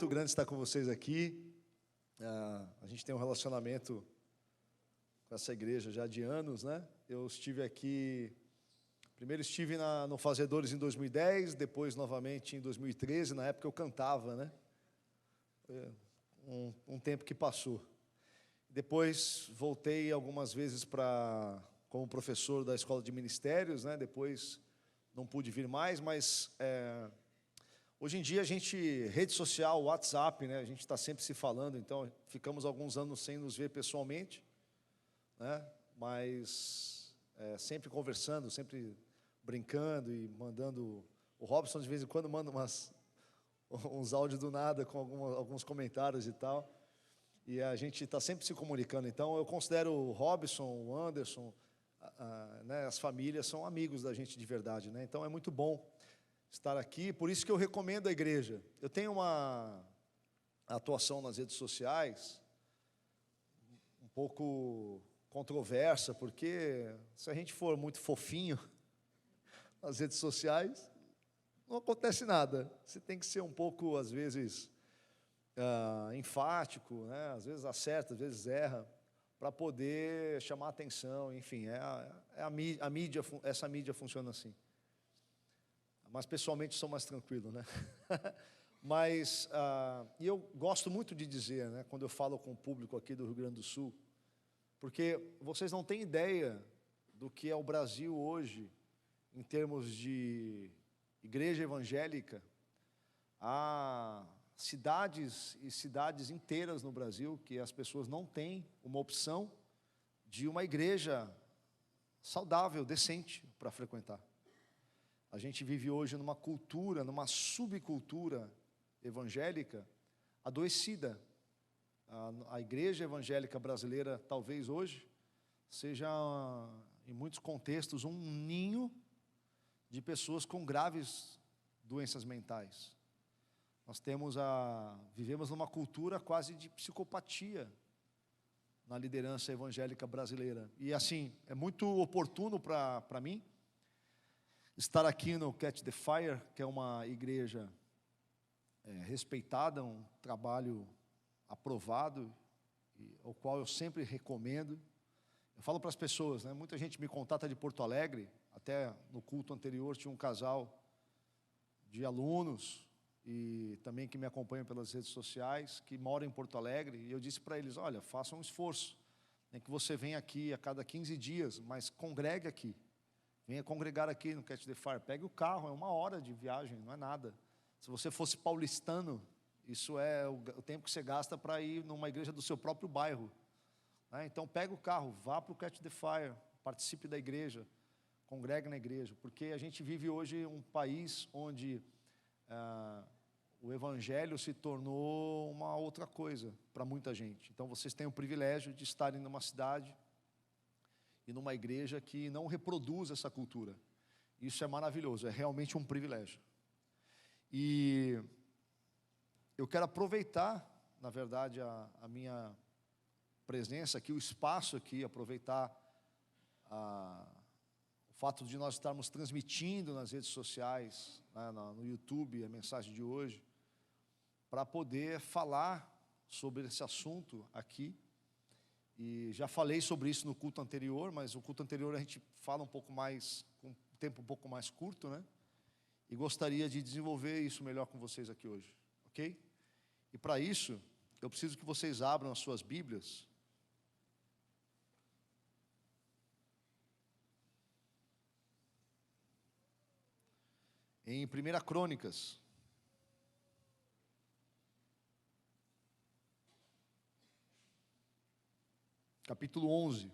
muito grande estar com vocês aqui. A gente tem um relacionamento com essa igreja já de anos, né? Eu estive aqui, primeiro estive no Fazedores em 2010, depois novamente em 2013, na época eu cantava, né? Um tempo que passou. Depois voltei algumas vezes como professor da Escola de Ministérios, né? Depois não pude vir mais, mas hoje em dia rede social, WhatsApp, né? A gente está sempre se falando, então ficamos alguns anos sem nos ver pessoalmente, né? Mas sempre conversando, sempre brincando e mandando. O Robson de vez em quando manda uns áudios do nada com alguns comentários e tal. E a gente está sempre se comunicando. Então eu considero o Robson, o Anderson, né, as famílias são amigos da gente de verdade, né? Então é muito bom estar aqui. Por isso que eu recomendo a igreja. Eu tenho uma atuação nas redes sociais um pouco controversa, porque se a gente for muito fofinho nas redes sociais, não acontece nada. Você tem que ser um pouco, às vezes, enfático, né? Às vezes acerta, às vezes erra, para poder chamar atenção. Enfim, a mídia, essa mídia funciona assim. Mas pessoalmente sou mais tranquilo, né? Mas e eu gosto muito de dizer, né, quando eu falo com o público aqui do Rio Grande do Sul, porque vocês não têm ideia do que é o Brasil hoje em termos de igreja evangélica. Há cidades e cidades inteiras no Brasil que as pessoas não têm uma opção de uma igreja saudável, decente para frequentar. A gente vive hoje numa cultura, numa subcultura evangélica adoecida. A igreja evangélica brasileira, talvez hoje, seja, em muitos contextos, um ninho de pessoas com graves doenças mentais. Nós vivemos numa cultura quase de psicopatia na liderança evangélica brasileira. E assim, é muito oportuno para mim estar aqui no Catch the Fire, que é uma igreja respeitada, um trabalho aprovado, o qual eu sempre recomendo. Eu falo para as pessoas, né? Muita gente me contata de Porto Alegre, até no culto anterior tinha um casal de alunos, e também que me acompanham pelas redes sociais, que moram em Porto Alegre, e eu disse para eles, olha, façam um esforço, nem que você venha aqui a cada 15 dias, mas congregue aqui, venha congregar aqui no Catch the Fire, pegue o carro, é 1 hora de viagem, não é nada. Se você fosse paulistano, isso é o tempo que você gasta para ir numa igreja do seu próprio bairro, né? Então pega o carro, vá para o Catch the Fire, participe da igreja, congregue na igreja, porque a gente vive hoje um país onde o evangelho se tornou uma outra coisa para muita gente. Então vocês têm o privilégio de estarem numa cidade e numa igreja que não reproduz essa cultura. Isso é maravilhoso, é realmente um privilégio. E eu quero aproveitar, na verdade, a minha presença aqui, o espaço aqui, aproveitar o fato de nós estarmos transmitindo nas redes sociais, né, no YouTube, a mensagem de hoje, para poder falar sobre esse assunto aqui. E já falei sobre isso no culto anterior, mas o culto anterior a gente fala um pouco mais, com um tempo um pouco mais curto, né? E gostaria de desenvolver isso melhor com vocês aqui hoje, ok? E para isso, eu preciso que vocês abram as suas Bíblias em 1 Crônicas, capítulo 11.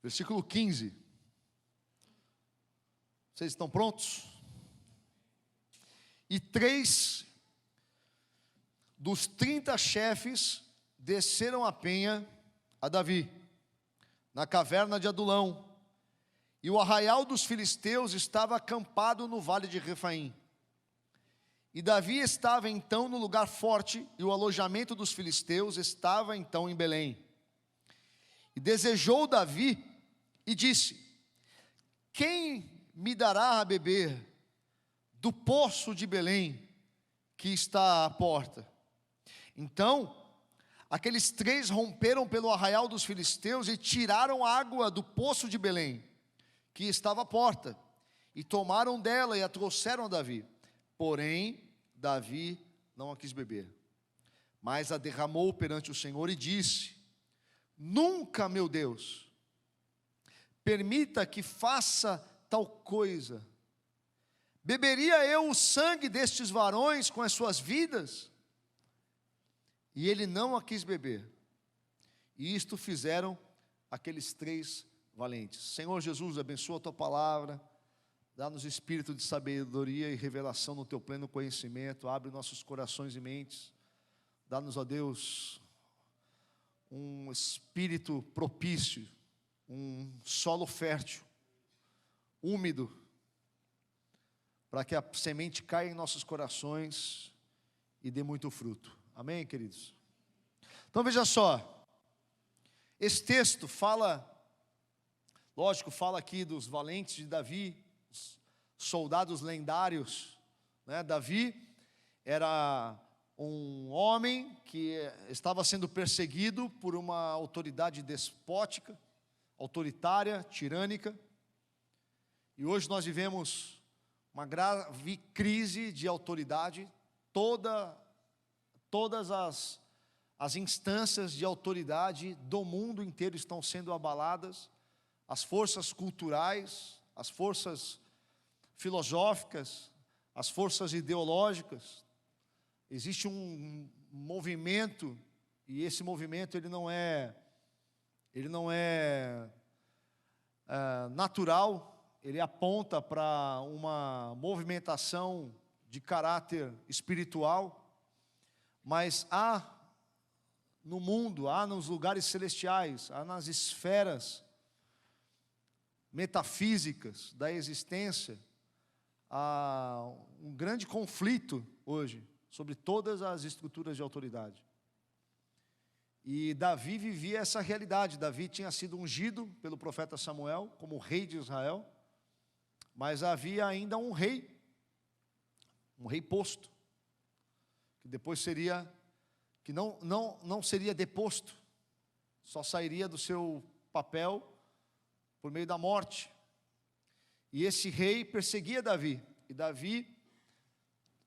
Versículo 15. Vocês estão prontos? E 3 dos 30 chefes desceram a penha a Davi, na caverna de Adulão, e o arraial dos filisteus estava acampado no vale de Refaim. E Davi estava então no lugar forte, e o alojamento dos filisteus estava então em Belém. E desejou Davi e disse: quem me dará a beber do poço de Belém, que está à porta? Então, aqueles 3 romperam pelo arraial dos filisteus e tiraram água do poço de Belém, que estava à porta, e tomaram dela e a trouxeram a Davi. Porém, Davi não a quis beber, mas a derramou perante o Senhor e disse: nunca, meu Deus, permita que faça tal coisa. Beberia eu o sangue destes varões com as suas vidas? E ele não a quis beber. E isto fizeram aqueles 3 valentes. Senhor Jesus, abençoa a tua palavra, dá-nos espírito de sabedoria e revelação no teu pleno conhecimento, abre nossos corações e mentes, dá-nos, ó Deus, um espírito propício, um solo fértil, úmido, para que a semente caia em nossos corações e dê muito fruto. Amém, queridos? Então veja só, esse texto fala, lógico, fala aqui dos valentes de Davi, os soldados lendários, né? Davi era um homem que estava sendo perseguido por uma autoridade despótica, autoritária, tirânica, e hoje nós vivemos uma grave crise de autoridade. Todas as instâncias de autoridade do mundo inteiro estão sendo abaladas, as forças culturais, as forças filosóficas, as forças ideológicas. Existe um movimento, e esse movimento ele não é natural, ele aponta para uma movimentação de caráter espiritual, mas há no mundo, há nos lugares celestiais, há nas esferas metafísicas da existência, há um grande conflito hoje sobre todas as estruturas de autoridade. E Davi vivia essa realidade. Davi tinha sido ungido pelo profeta Samuel como rei de Israel, mas havia ainda um rei posto, que depois que não seria deposto, só sairia do seu papel por meio da morte. E esse rei perseguia Davi, e Davi,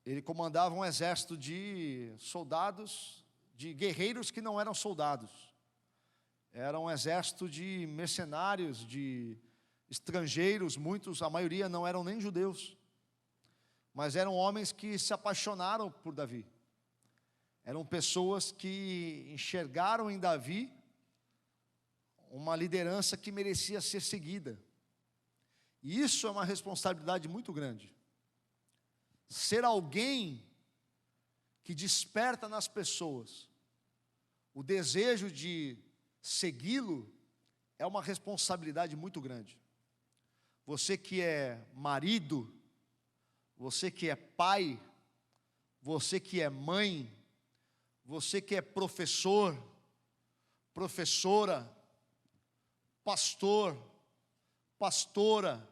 ele comandava um exército de soldados, de guerreiros que não eram soldados, era um exército de mercenários, de estrangeiros, a maioria não eram nem judeus, mas eram homens que se apaixonaram por Davi, eram pessoas que enxergaram em Davi uma liderança que merecia ser seguida. E isso é uma responsabilidade muito grande. Ser alguém que desperta nas pessoas o desejo de segui-lo é uma responsabilidade muito grande. Você que é marido, você que é pai, você que é mãe, você que é professor, professora, pastor, pastora,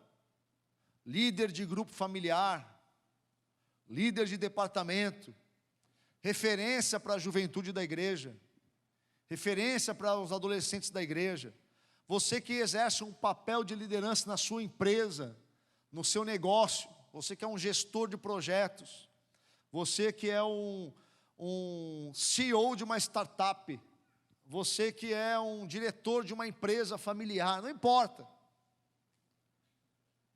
líder de grupo familiar, líder de departamento, referência para a juventude da igreja, referência para os adolescentes da igreja, você que exerce um papel de liderança na sua empresa, no seu negócio, você que é um gestor de projetos, você que é um CEO de uma startup, você que é um diretor de uma empresa familiar, não importa.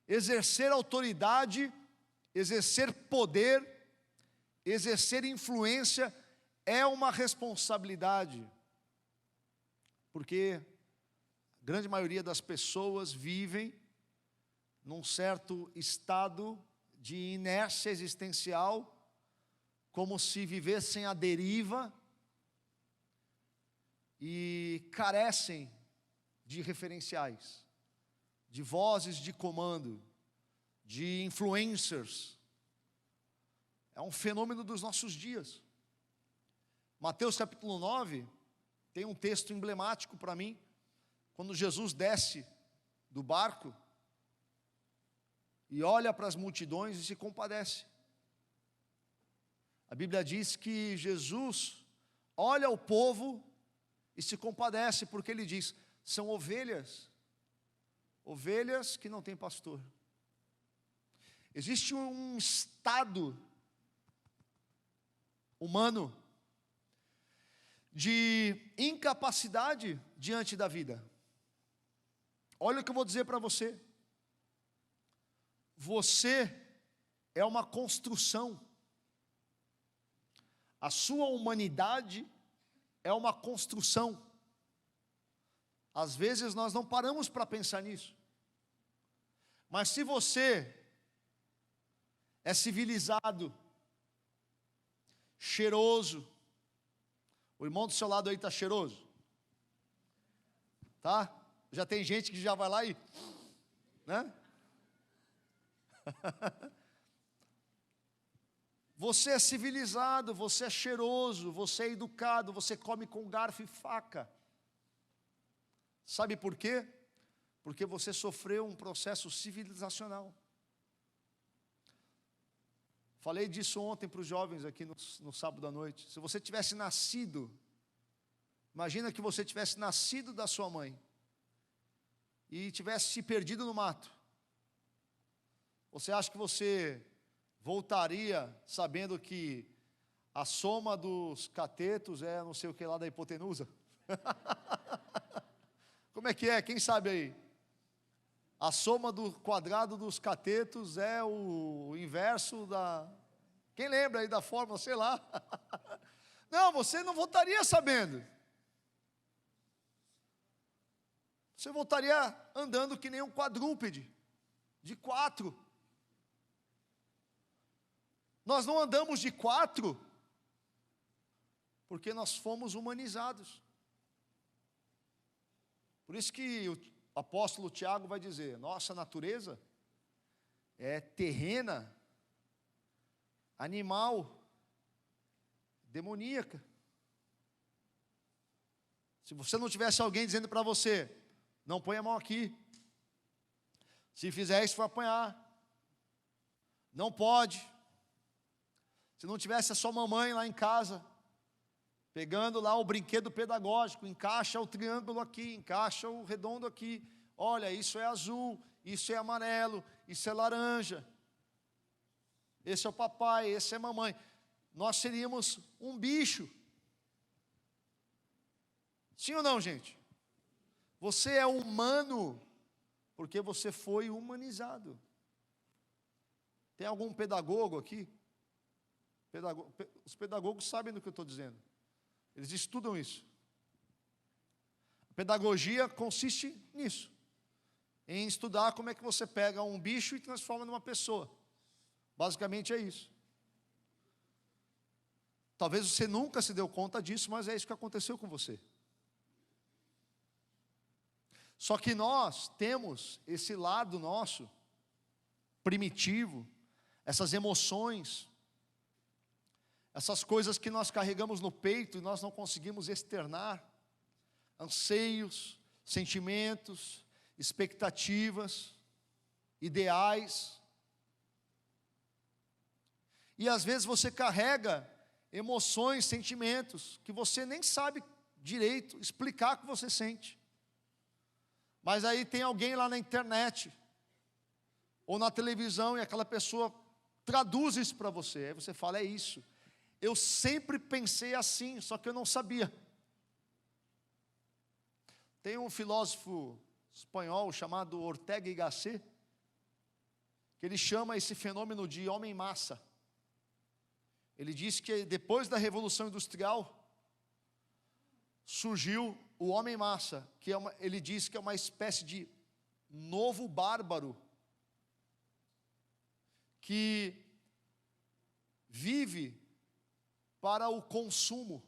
Exercer autoridade, exercer poder, exercer influência é uma responsabilidade, porque a grande maioria das pessoas vivem num certo estado de inércia existencial, como se vivessem à deriva e carecem de referenciais, de vozes de comando, de influencers. É um fenômeno dos nossos dias. Mateus capítulo 9 tem um texto emblemático para mim, quando Jesus desce do barco e olha para as multidões e se compadece. A Bíblia diz que Jesus olha o povo e se compadece, porque ele diz: são ovelhas que não têm pastor. Existe um estado humano de incapacidade diante da vida. Olha o que eu vou dizer para você. Você é uma construção. A sua humanidade é uma construção. Às vezes nós não paramos para pensar nisso. Mas se você é civilizado, cheiroso, o irmão do seu lado aí está cheiroso? Tá? Já tem gente que já vai lá e, né? Você é civilizado, você é cheiroso, você é educado, você come com garfo e faca. Sabe por quê? Porque você sofreu um processo civilizacional. Falei disso ontem para os jovens aqui no sábado à noite. Se você tivesse nascido, imagina que você tivesse nascido da sua mãe e tivesse se perdido no mato. Você acha que você voltaria sabendo que a soma dos catetos é não sei o que lá da hipotenusa? Como é que é? Quem sabe aí? A soma do quadrado dos catetos é o inverso da... Quem lembra aí da fórmula, sei lá. Não, você não voltaria sabendo. Você voltaria andando que nem um quadrúpede, de 4. Nós não andamos de 4, porque nós fomos humanizados. Por isso que o apóstolo Tiago vai dizer: nossa natureza é terrena, animal, demoníaca. Se você não tivesse alguém dizendo para você: não põe a mão aqui, se fizer isso vai apanhar, não pode. Se não tivesse a sua mamãe lá em casa, pegando lá o brinquedo pedagógico, encaixa o triângulo aqui, encaixa o redondo aqui, olha, isso é azul, isso é amarelo, isso é laranja, esse é o papai, esse é a mamãe, nós seríamos um bicho. Sim ou não, gente? Você é humano, porque você foi humanizado. Tem algum pedagogo aqui? Os pedagogos sabem do que eu estou dizendo. Eles estudam isso. A pedagogia consiste nisso. Em estudar como é que você pega um bicho e transforma numa pessoa. Basicamente é isso. Talvez você nunca se deu conta disso, mas é isso que aconteceu com você. Só que nós temos esse lado nosso, primitivo, essas emoções, essas coisas que nós carregamos no peito e nós não conseguimos externar, anseios, sentimentos, expectativas, ideais. E às vezes você carrega emoções, sentimentos, que você nem sabe direito explicar o que você sente. Mas aí tem alguém lá na internet, ou na televisão, e aquela pessoa traduz isso para você. Aí você fala: é isso. Eu sempre pensei assim, só que eu não sabia. Tem um filósofo espanhol chamado Ortega y Gasset, que ele chama esse fenômeno de homem-massa. Ele diz que depois da Revolução Industrial, surgiu o homem-massa, que ele diz que é uma espécie de novo bárbaro, que vive para o consumo,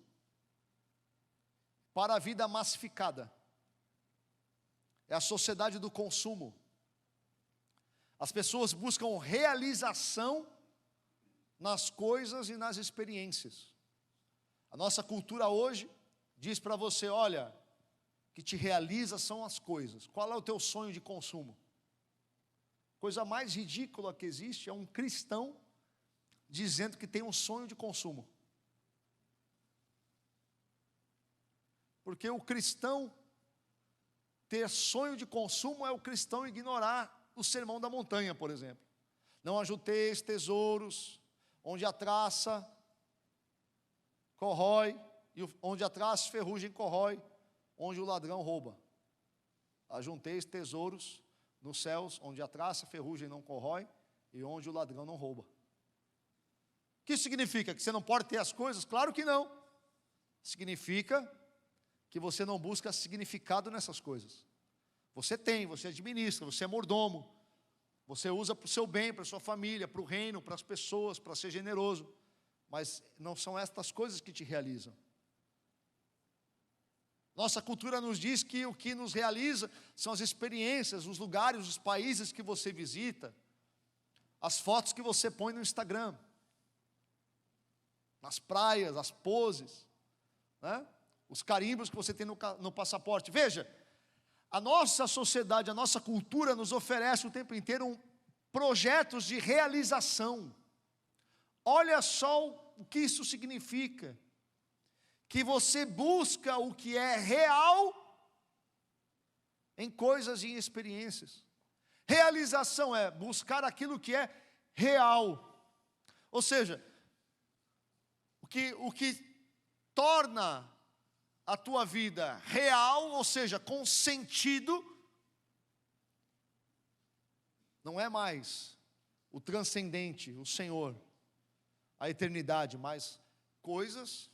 para a vida massificada. É a sociedade do consumo. As pessoas buscam realização nas coisas e nas experiências. A nossa cultura hoje diz para você, olha, o que te realiza são as coisas. Qual é o teu sonho de consumo? Coisa mais ridícula que existe é um cristão dizendo que tem um sonho de consumo. Porque o cristão ter sonho de consumo é o cristão ignorar o sermão da montanha, por exemplo. Não ajunteis tesouros onde a traça corrói, e onde a traça ferrugem corrói, onde o ladrão rouba. Ajunteis tesouros nos céus, onde a traça ferrugem não corrói, e onde o ladrão não rouba. O que isso significa? Que você não pode ter as coisas? Claro que não. Significa que você não busca significado nessas coisas. Você tem, você administra, você é mordomo. Você usa para o seu bem, para a sua família, para o reino, para as pessoas, para ser generoso. Mas não são estas coisas que te realizam. Nossa cultura nos diz que o que nos realiza são as experiências, os lugares, os países que você visita, as fotos que você põe no Instagram, nas praias, as poses, né? Os carimbos que você tem no passaporte. Veja, a nossa sociedade, a nossa cultura nos oferece o tempo inteiro projetos de realização. Olha só o que isso significa. Que você busca o que é real em coisas e em experiências. Realização é buscar aquilo que é real. Ou seja, o que torna a tua vida real, ou seja, com sentido, não é mais o transcendente, o Senhor, a eternidade, mas coisas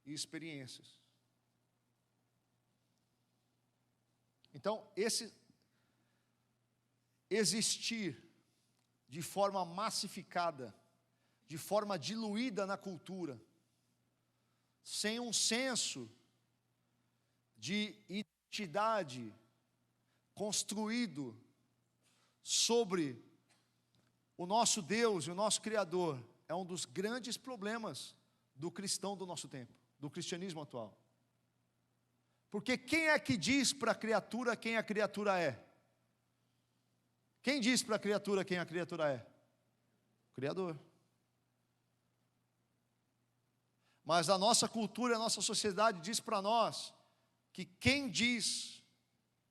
e experiências. Então, esse existir de forma massificada, de forma diluída na cultura, sem um senso de identidade construído sobre o nosso Deus e o nosso Criador, é um dos grandes problemas do cristão do nosso tempo, do cristianismo atual. Porque quem é que diz para a criatura quem a criatura é? Quem diz para a criatura quem a criatura é? O Criador. Mas a nossa cultura, a nossa sociedade diz para nós que quem diz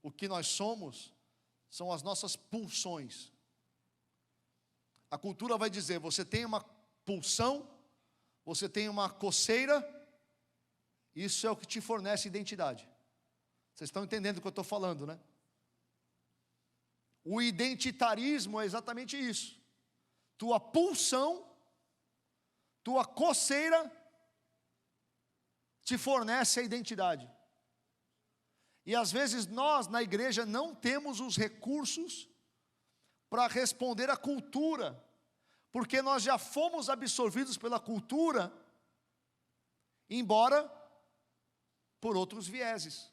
o que nós somos são as nossas pulsões. A cultura vai dizer, você tem uma pulsão, você tem uma coceira, isso é o que te fornece identidade. Vocês estão entendendo o que eu estou falando, né? O identitarismo é exatamente isso. Tua pulsão, tua coceira, te fornece a identidade. E às vezes nós, na igreja, não temos os recursos para responder à cultura, porque nós já fomos absorvidos pela cultura, embora por outros vieses.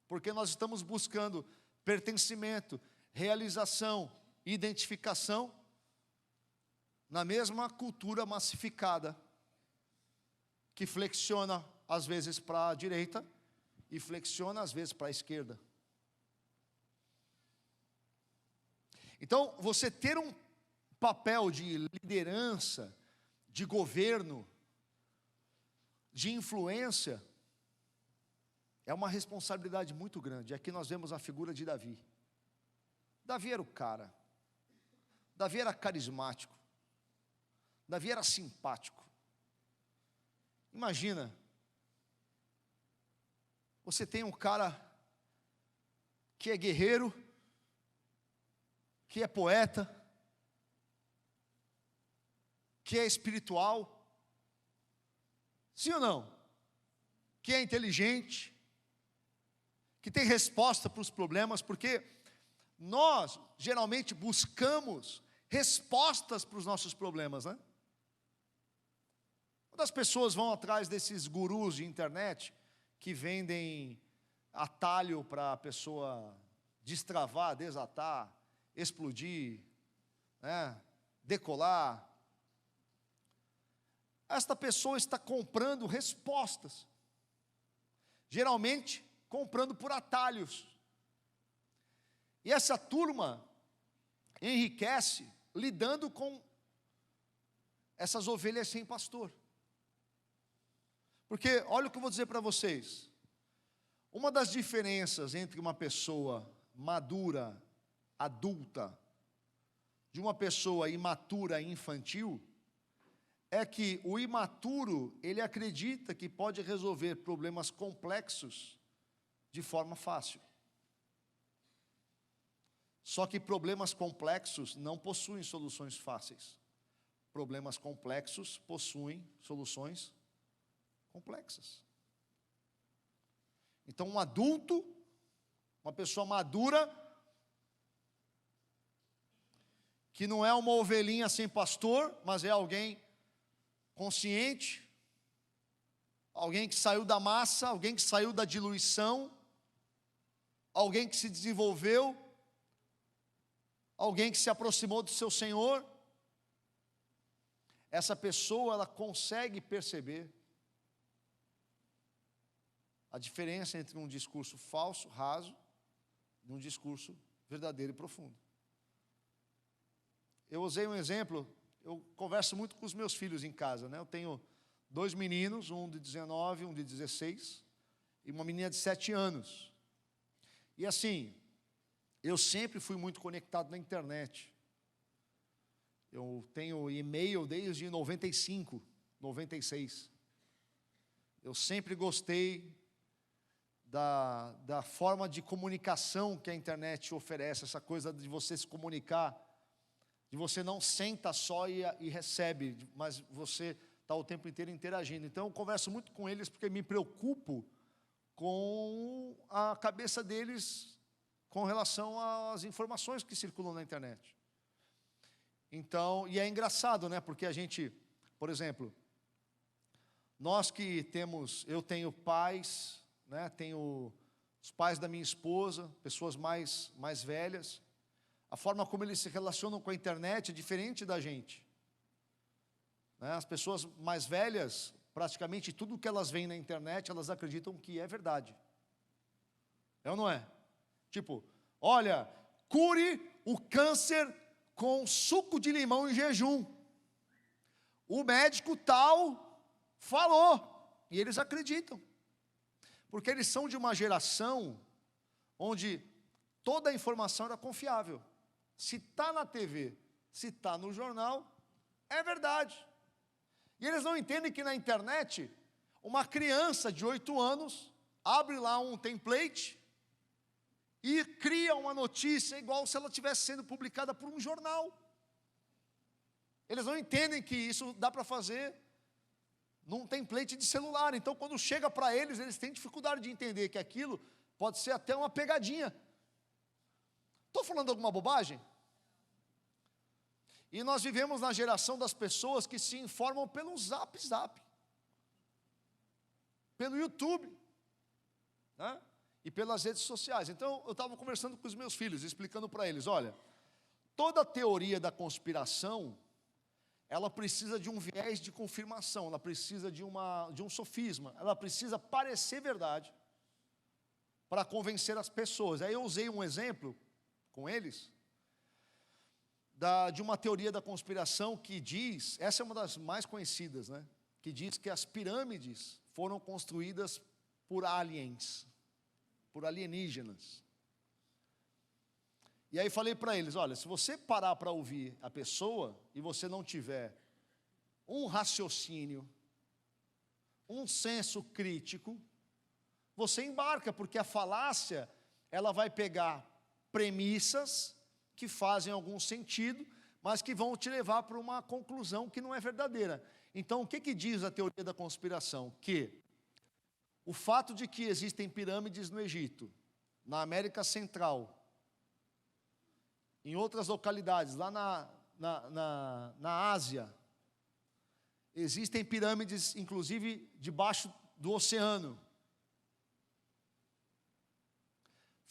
Porque nós estamos buscando pertencimento, realização, identificação, na mesma cultura massificada, que flexiona às vezes para a direita e flexiona às vezes para a esquerda. Então, você ter um papel de liderança, de governo, de influência, é uma responsabilidade muito grande. Aqui nós vemos a figura de Davi. Davi era o cara. Davi era carismático. Davi era simpático. Imagina, você tem um cara que é guerreiro, que é poeta, que é espiritual, sim ou não? Que é inteligente, que tem resposta para os problemas, porque nós geralmente buscamos respostas para os nossos problemas, né? Quando as pessoas vão atrás desses gurus de internet, que vendem atalho para a pessoa destravar, desatar, explodir, né, decolar. Esta pessoa está comprando respostas, geralmente comprando por atalhos. E essa turma enriquece lidando com essas ovelhas sem pastor. Porque, olha o que eu vou dizer para vocês. Uma das diferenças entre uma pessoa madura, adulta, de uma pessoa imatura e infantil, é que o imaturo, ele acredita que pode resolver problemas complexos de forma fácil. Só que problemas complexos não possuem soluções fáceis. Problemas complexos possuem soluções complexas. Então, um adulto, uma pessoa madura, que não é uma ovelhinha sem pastor, mas é alguém consciente, alguém que saiu da massa, alguém que saiu da diluição, alguém que se desenvolveu, alguém que se aproximou do seu Senhor. Essa pessoa, ela consegue perceber a diferença entre um discurso falso, raso, e um discurso verdadeiro e profundo. Eu usei um exemplo, eu converso muito com os meus filhos em casa, né? Eu tenho 2 meninos, um de 19, um de 16, e uma menina de 7 anos. E assim, eu sempre fui muito conectado na internet. Eu tenho e-mail desde 95, 96. Eu sempre gostei da forma de comunicação que a internet oferece, essa coisa de você se comunicar, de você não senta só e recebe, mas você está o tempo inteiro interagindo. Então eu converso muito com eles porque me preocupo com a cabeça deles com relação às informações que circulam na internet. Então, e é engraçado, né? Porque a gente, por exemplo, nós que temos, eu tenho pais, né? Tenho os pais da minha esposa, pessoas mais velhas. A forma como eles se relacionam com a internet é diferente da gente. Né? As pessoas mais velhas, praticamente tudo que elas veem na internet, elas acreditam que é verdade. É ou não é? Tipo, olha, cure o câncer com suco de limão em jejum. O médico tal falou, e eles acreditam. Porque eles são de uma geração onde toda a informação era confiável. Se está na TV, se está no jornal, é verdade. E eles não entendem que na internet, uma criança de 8 anos abre lá um template e cria uma notícia igual se ela estivesse sendo publicada por um jornal. Eles não entendem que isso dá para fazer num template de celular. Então, quando chega para eles, eles têm dificuldade de entender que aquilo pode ser até uma pegadinha. Estou falando alguma bobagem? E nós vivemos na geração das pessoas que se informam pelo Zap, pelo YouTube, né? E pelas redes sociais. Então, eu estava conversando com os meus filhos, explicando para eles, olha, toda teoria da conspiração, ela precisa de um viés de confirmação, ela precisa de um sofisma, ela precisa parecer verdade para convencer as pessoas. Aí eu usei um exemplo com eles, de uma teoria da conspiração que diz, essa é uma das mais conhecidas, né? Que diz que as pirâmides foram construídas por aliens, por alienígenas. E aí falei para eles, olha, se você parar para ouvir a pessoa e você não tiver um raciocínio, um senso crítico, você embarca, porque a falácia, ela vai pegar premissas que fazem algum sentido, mas que vão te levar para uma conclusão que não é verdadeira. Então, o que diz a teoria da conspiração? Que o fato de que existem pirâmides no Egito, na América Central, em outras localidades, lá na Ásia, existem pirâmides, inclusive, debaixo do oceano.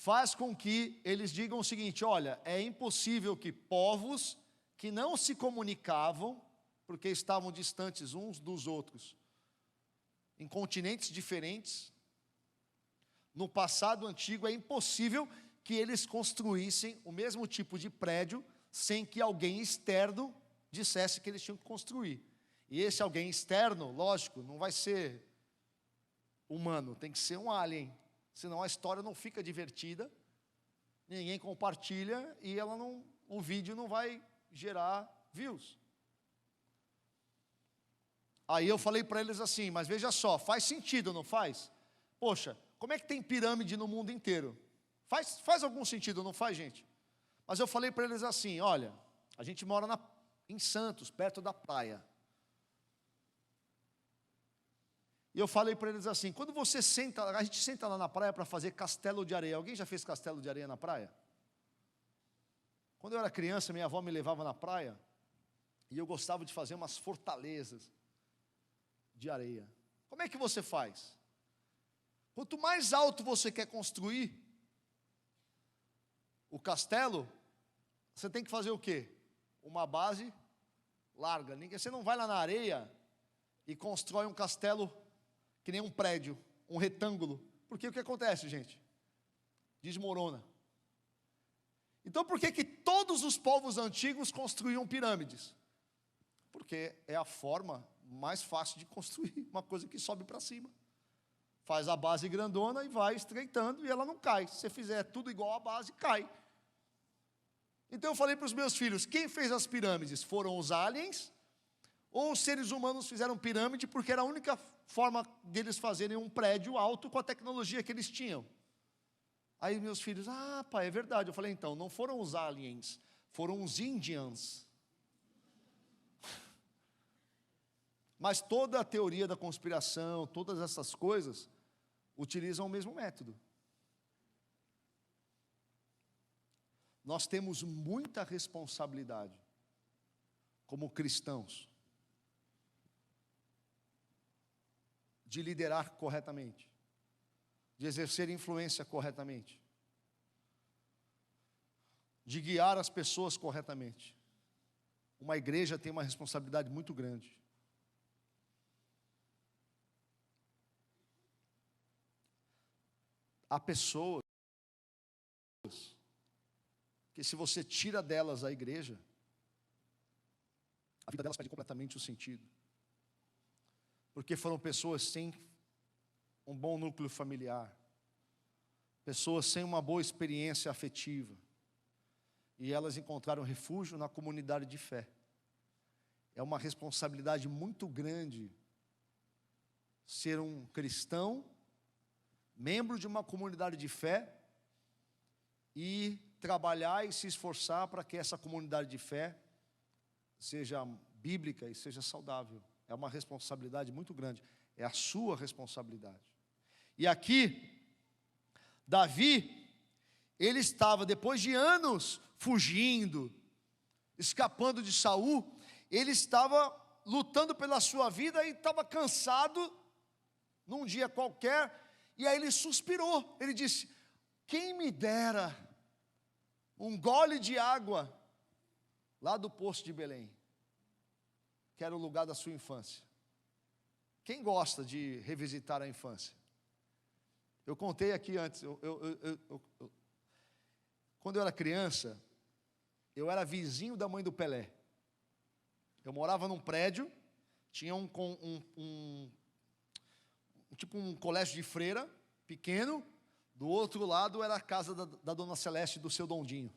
faz com que eles digam o seguinte: olha, é impossível que povos que não se comunicavam, porque estavam distantes uns dos outros, em continentes diferentes, no passado antigo, é impossível que eles construíssem o mesmo tipo de prédio sem que alguém externo dissesse que eles tinham que construir. E esse alguém externo, lógico, não vai ser humano, tem que ser um alien, senão a história não fica divertida, ninguém compartilha e o vídeo não vai gerar views. Aí eu falei para eles assim: mas veja só, faz sentido, não faz? Poxa, como é que tem pirâmide no mundo inteiro? Faz algum sentido, não faz, gente? Mas eu falei para eles assim: olha, a gente mora em Santos, perto da praia. E eu falei para eles assim: quando você senta, a gente senta lá na praia para fazer castelo de areia. Alguém já fez castelo de areia na praia? Quando eu era criança, minha avó me levava na praia e eu gostava de fazer umas fortalezas de areia. Como é que você faz? Quanto mais alto você quer construir o castelo, você tem que fazer o quê? Uma base larga. Você não vai lá na areia e constrói um castelo que nem um prédio, um retângulo. Porque o que acontece, gente? Desmorona. Então por que todos os povos antigos construíam pirâmides? Porque é a forma mais fácil de construir uma coisa que sobe para cima. Faz a base grandona e vai estreitando e ela não cai. Se você fizer tudo igual à base, cai. Então eu falei para os meus filhos: quem fez as pirâmides? Foram os aliens? Ou os seres humanos fizeram pirâmide porque era a única forma deles fazerem um prédio alto com a tecnologia que eles tinham? Aí meus filhos: ah, pai, é verdade. Eu falei: então, não foram os aliens, foram os Indians. Mas toda a teoria da conspiração, todas essas coisas, utilizam o mesmo método. Nós temos muita responsabilidade, como cristãos, de liderar corretamente, de exercer influência corretamente, de guiar as pessoas corretamente. Uma igreja tem uma responsabilidade muito grande. Há pessoas que, se você tira delas a igreja, a vida delas perde completamente o sentido. Porque foram pessoas sem um bom núcleo familiar, pessoas sem uma boa experiência afetiva, e elas encontraram refúgio na comunidade de fé. É uma responsabilidade muito grande ser um cristão, membro de uma comunidade de fé, e trabalhar e se esforçar para que essa comunidade de fé seja bíblica e seja saudável. É uma responsabilidade muito grande, é a sua responsabilidade. E aqui, Davi, ele estava, depois de anos fugindo, escapando de Saul, ele estava lutando pela sua vida e estava cansado, num dia qualquer, e aí ele suspirou, ele disse: quem me dera um gole de água lá do poço de Belém, que era o lugar da sua infância. Quem gosta de revisitar a infância? Eu contei aqui antes, quando eu era criança, eu era vizinho da mãe do Pelé. Eu morava num prédio, tinha tipo um colégio de freira, pequeno. Do outro lado era a casa da Dona Celeste e do seu Dondinho.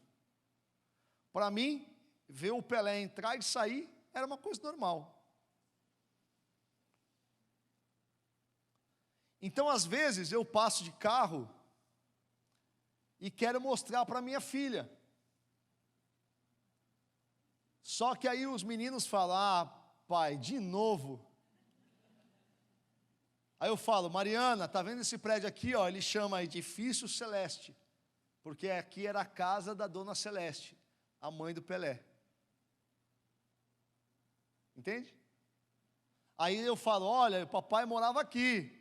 Para mim, ver o Pelé entrar e sair era uma coisa normal. Então, às vezes, eu passo de carro e quero mostrar para minha filha. Só que aí os meninos falam: ah, pai, de novo. Aí eu falo: Mariana, tá vendo esse prédio aqui, ó? Ele chama Edifício Celeste, porque aqui era a casa da Dona Celeste, a mãe do Pelé. Entende? Aí eu falo: olha, o papai morava aqui.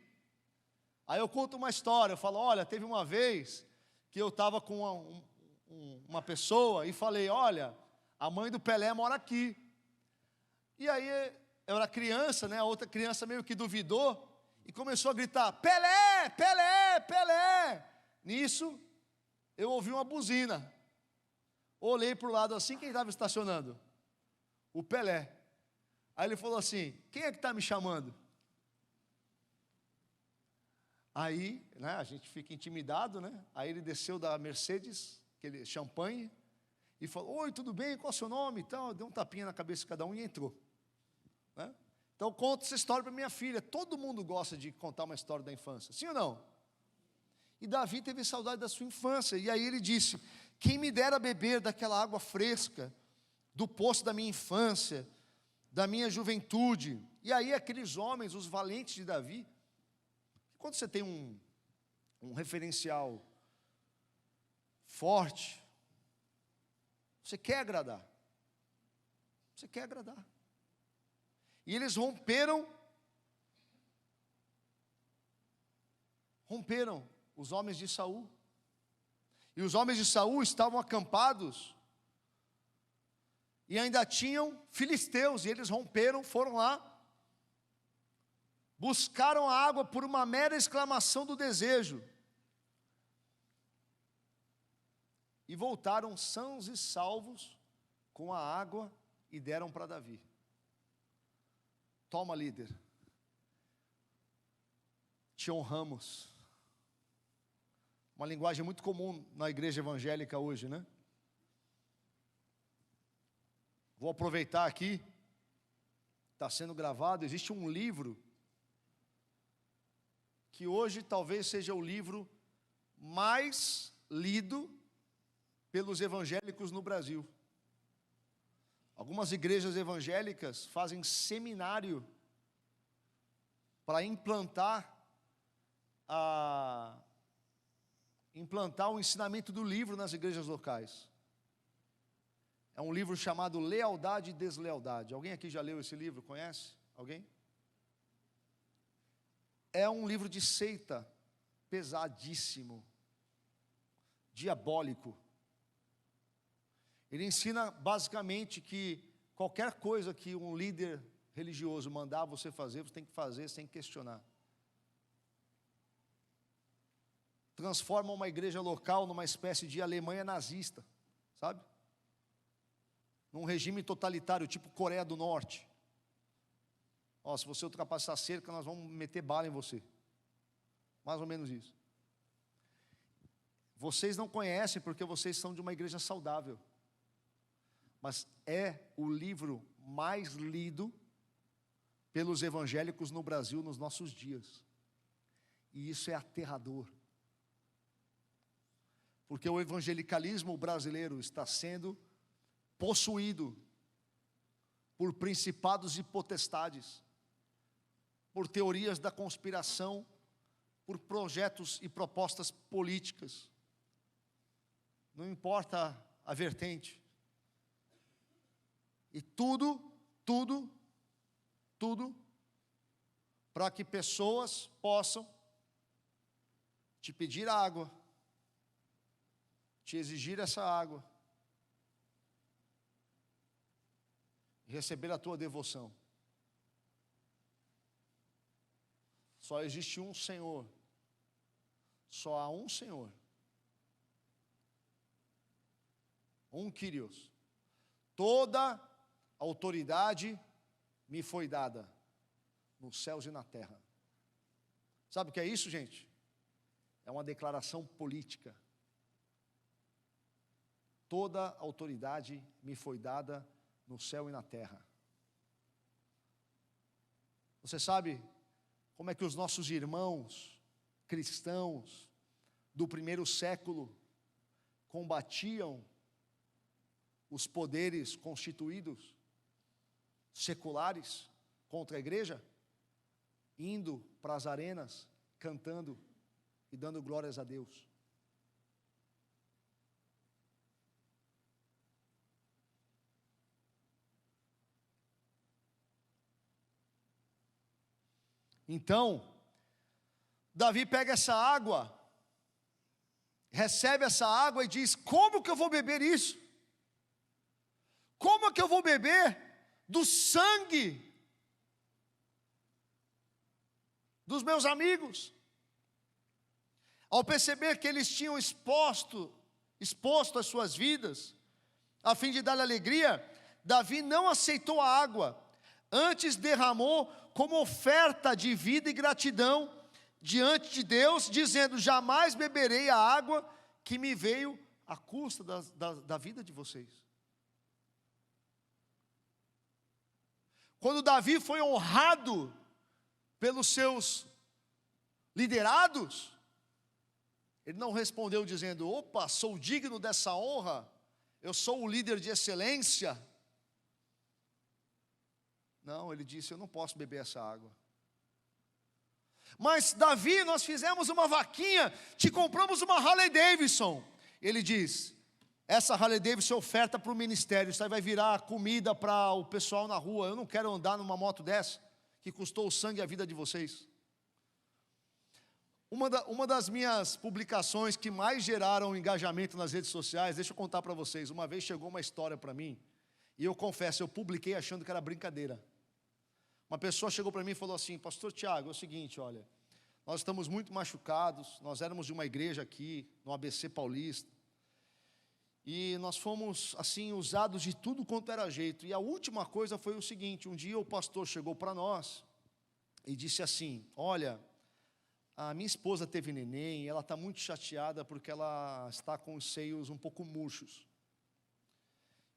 Aí eu conto uma história, eu falo: olha, teve uma vez que eu estava com uma pessoa e falei, olha, a mãe do Pelé mora aqui. E aí eu era criança, né? A outra criança meio que duvidou e começou a gritar, Pelé, Pelé, Pelé. Nisso, eu ouvi uma buzina. Olhei para o lado assim, quem estava estacionando? O Pelé. Aí ele falou assim, quem é que está me chamando? Aí, né, a gente fica intimidado, né? Aí ele desceu da Mercedes, aquele champanhe, e falou, oi, tudo bem, qual é o seu nome? Então, deu um tapinha na cabeça de cada um e entrou. Né? Então, conto essa história para minha filha. Todo mundo gosta de contar uma história da infância, sim ou não? E Davi teve saudade da sua infância, e aí ele disse, quem me dera beber daquela água fresca, do poço da minha infância, da minha juventude. E aí aqueles homens, os valentes de Davi, quando você tem um referencial forte, você quer agradar. Você quer agradar. E eles romperam os homens de Saul. E os homens de Saul estavam acampados e ainda tinham filisteus, e eles romperam, foram lá, buscaram a água por uma mera exclamação do desejo, e voltaram sãos e salvos com a água e deram para Davi. Toma, líder, te honramos. Uma linguagem muito comum na igreja evangélica hoje, né? Vou aproveitar aqui, está sendo gravado, existe um livro, que hoje talvez seja o livro mais lido pelos evangélicos no Brasil. Algumas igrejas evangélicas fazem seminário para implantar o ensinamento do livro nas igrejas locais. É um livro chamado Lealdade e Deslealdade. Alguém aqui já leu esse livro? Conhece? Alguém? É um livro de seita, pesadíssimo, diabólico. Ele ensina basicamente que qualquer coisa que um líder religioso mandar você fazer, você tem que fazer sem questionar. Transforma uma igreja local numa espécie de Alemanha nazista, sabe? Num regime totalitário, tipo Coreia do Norte. Ó, se você ultrapassar a cerca, nós vamos meter bala em você. Mais ou menos isso. Vocês não conhecem porque vocês são de uma igreja saudável. Mas é o livro mais lido pelos evangélicos no Brasil nos nossos dias. E isso é aterrador. Porque o evangelicalismo brasileiro está sendo possuído por principados e potestades, por teorias da conspiração, por projetos e propostas políticas. Não importa a vertente. E tudo para que pessoas possam te pedir água, te exigir essa água, e receber a tua devoção. Só existe um Senhor, só há um Senhor, um Kyrios. Toda autoridade me foi dada, nos céus e na terra. Sabe o que é isso, gente? É uma declaração política. Toda autoridade me foi dada no céu e na terra. Você sabe como é que os nossos irmãos cristãos do primeiro século combatiam os poderes constituídos seculares contra a igreja? Indo para as arenas, cantando e dando glórias a Deus. Então, Davi pega essa água recebe essa água e diz: como que eu vou beber isso? Como é que eu vou beber do sangue dos meus amigos? Ao perceber que eles tinham exposto as suas vidas, a fim de dar alegria, Davi não aceitou a água, antes derramou como oferta de vida e gratidão diante de Deus, dizendo: jamais beberei a água que me veio à custa da vida de vocês. Quando Davi foi honrado pelos seus liderados, ele não respondeu dizendo: opa, sou digno dessa honra, eu sou o líder de excelência. Não, ele disse: eu não posso beber essa água. Mas Davi, nós fizemos uma vaquinha, te compramos uma Harley Davidson. Ele diz: essa Harley Davidson é oferta para o ministério, isso aí vai virar comida para o pessoal na rua. Eu não quero andar numa moto dessa, que custou o sangue e a vida de vocês. Uma das minhas publicações que mais geraram engajamento nas redes sociais, deixa eu contar para vocês. Uma vez chegou uma história para mim, e eu confesso, eu publiquei achando que era brincadeira. Uma pessoa chegou para mim e falou assim: pastor Tiago, é o seguinte, olha, nós estamos muito machucados, nós éramos de uma igreja aqui, no ABC Paulista, e nós fomos, assim, usados de tudo quanto era jeito. E a última coisa foi o seguinte: um dia o pastor chegou para nós e disse assim: olha, a minha esposa teve neném, e ela está muito chateada porque ela está com os seios um pouco murchos.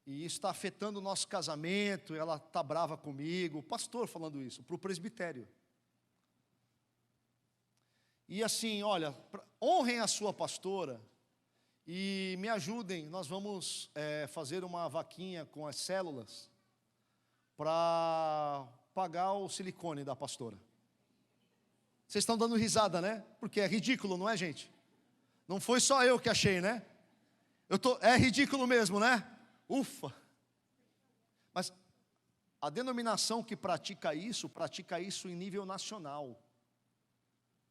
E isso está afetando o nosso casamento, ela está brava comigo. O pastor falando isso, para o presbitério. E assim, olha, honrem a sua pastora e me ajudem, nós vamos fazer uma vaquinha com as células para pagar o silicone da pastora. Vocês estão dando risada, né? Porque é ridículo, não é, gente? Não foi só eu que achei, né? É ridículo mesmo, né? Ufa! Mas a denominação que pratica isso em nível nacional.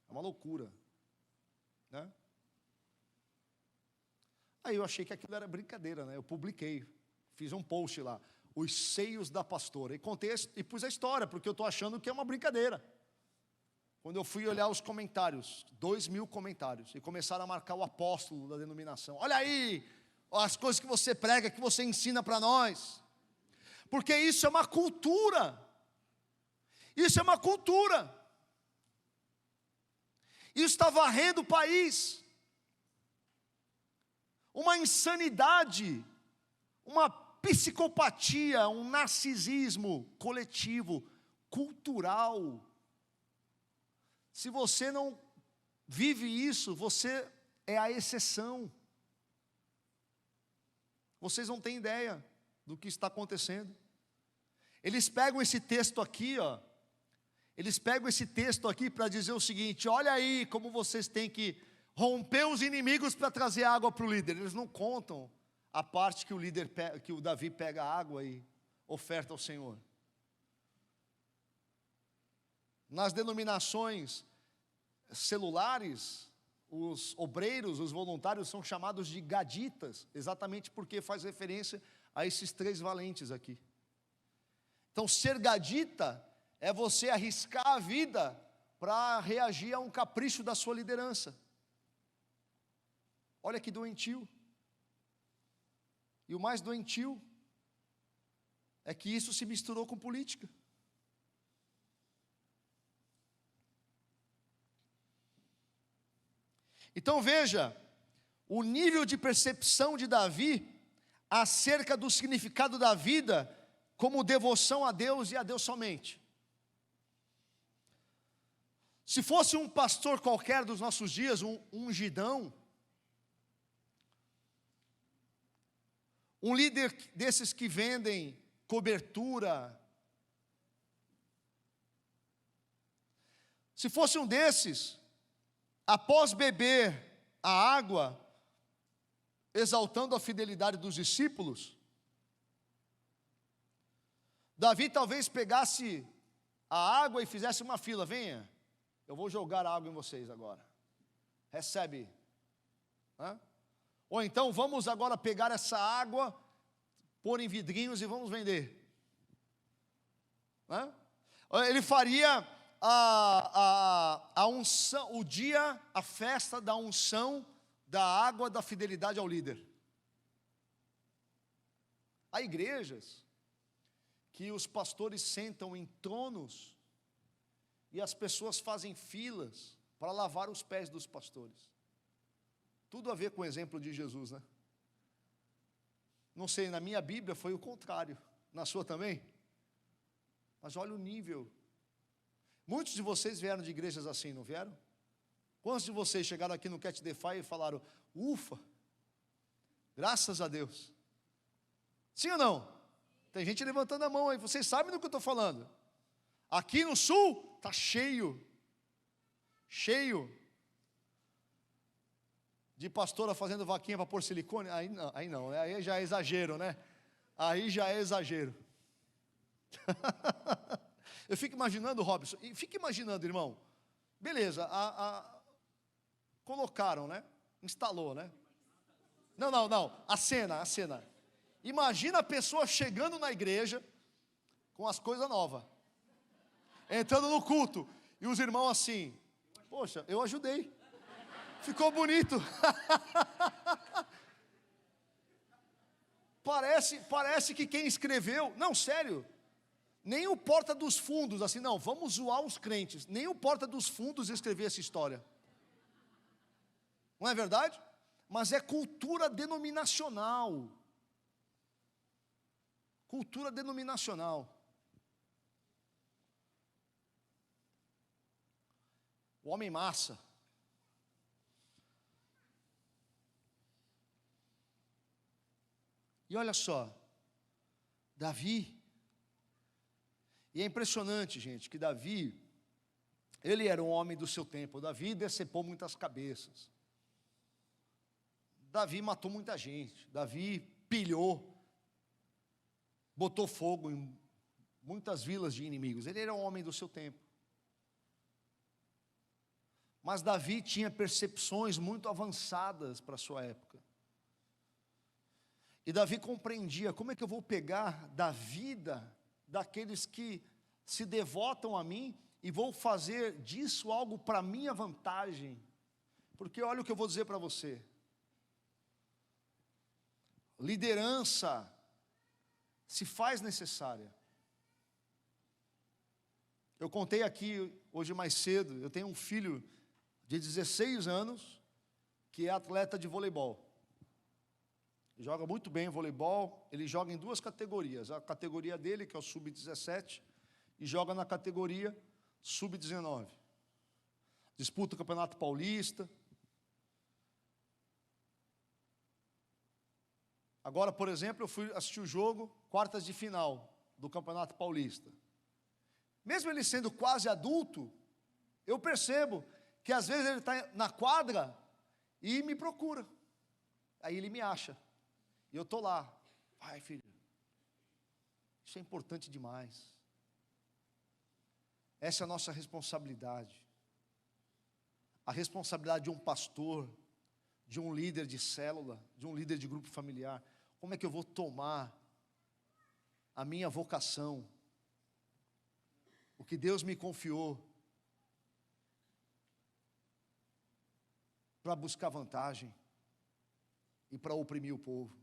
É uma loucura, né? Aí eu achei que aquilo era brincadeira, né? Eu publiquei, fiz um post lá, os seios da pastora, e contei e pus a história, porque eu estou achando que é uma brincadeira. Quando eu fui olhar os comentários, 2.000 comentários, e começaram a marcar o apóstolo da denominação. Olha aí, as coisas que você prega, que você ensina para nós. Porque isso é uma cultura. Isso é uma cultura. Isso está varrendo o país. Uma insanidade, uma psicopatia, um narcisismo coletivo, cultural. Se você não vive isso, você é a exceção. Vocês não têm ideia do que está acontecendo. Eles pegam esse texto aqui, ó. Eles pegam esse texto aqui para dizer o seguinte: olha aí como vocês têm que romper os inimigos para trazer água para o líder. Eles não contam a parte que que o Davi pega a água e oferta ao Senhor. Nas denominações celulares, os obreiros, os voluntários são chamados de gaditas, exatamente porque faz referência a esses 3 valentes aqui. Então, ser gadita é você arriscar a vida para reagir a um capricho da sua liderança. Olha que doentio. E o mais doentio é que isso se misturou com política. Então veja, o nível de percepção de Davi acerca do significado da vida como devoção a Deus e a Deus somente. Se fosse um pastor qualquer dos nossos dias, um ungidão, um líder desses que vendem cobertura, se fosse um desses, após beber a água, exaltando a fidelidade dos discípulos, Davi talvez pegasse a água e fizesse uma fila: venha, eu vou jogar água em vocês agora, recebe Hã? Ou então, vamos agora pegar essa água, pôr em vidrinhos e vamos vender. Hã? Ele faria a unção, o dia, a festa da unção da água da fidelidade ao líder. Há igrejas que os pastores sentam em tronos e as pessoas fazem filas para lavar os pés dos pastores. Tudo a ver com o exemplo de Jesus, né? Não sei, na minha Bíblia foi o contrário. Na sua também? Mas olha o nível. Muitos de vocês vieram de igrejas assim, não vieram? Quantos de vocês chegaram aqui no Cat Defy e falaram, ufa, graças a Deus? Sim ou não? Tem gente levantando a mão aí, vocês sabem do que eu estou falando. Aqui no sul, está cheio. Cheio. De pastora fazendo vaquinha para pôr silicone. Aí não, aí já é exagero, né? Aí já é exagero. Eu fico imaginando, Robson, e fica imaginando, irmão. Beleza, colocaram, né? Instalou, né? Não, a cena. Imagina a pessoa chegando na igreja com as coisas novas, entrando no culto, e os irmãos assim, poxa, eu ajudei, ficou bonito. Parece que quem escreveu, não, sério, nem o Porta dos Fundos, assim, não, vamos zoar os crentes, nem o Porta dos Fundos escreveu essa história. Não é verdade? Mas é cultura denominacional. Cultura denominacional. O homem massa. E olha só, Davi, e é impressionante, gente, que Davi, ele era um homem do seu tempo. Davi decepou muitas cabeças. Davi matou muita gente. Davi pilhou, botou fogo em muitas vilas de inimigos. Ele era um homem do seu tempo. Mas Davi tinha percepções muito avançadas para a sua época. E Davi compreendia, como é que eu vou pegar da vida daqueles que se devotam a mim e vou fazer disso algo para minha vantagem? Porque olha o que eu vou dizer para você. Liderança se faz necessária. Eu contei aqui hoje mais cedo, eu tenho um filho de 16 anos que é atleta de voleibol. Joga muito bem voleibol, ele joga em duas categorias, a categoria dele, que é o sub-17, e joga na categoria sub-19. Disputa o Campeonato Paulista. Agora, por exemplo, eu fui assistir o jogo, quartas de final do Campeonato Paulista. Mesmo ele sendo quase adulto, eu percebo que às vezes ele está na quadra e me procura. Aí ele me acha. E eu estou lá. Vai, filho. Isso é importante demais. Essa é a nossa responsabilidade. A responsabilidade de um pastor, de um líder de célula, de um líder de grupo familiar. Como é que eu vou tomar a minha vocação, o que Deus me confiou, para buscar vantagem e para oprimir o povo?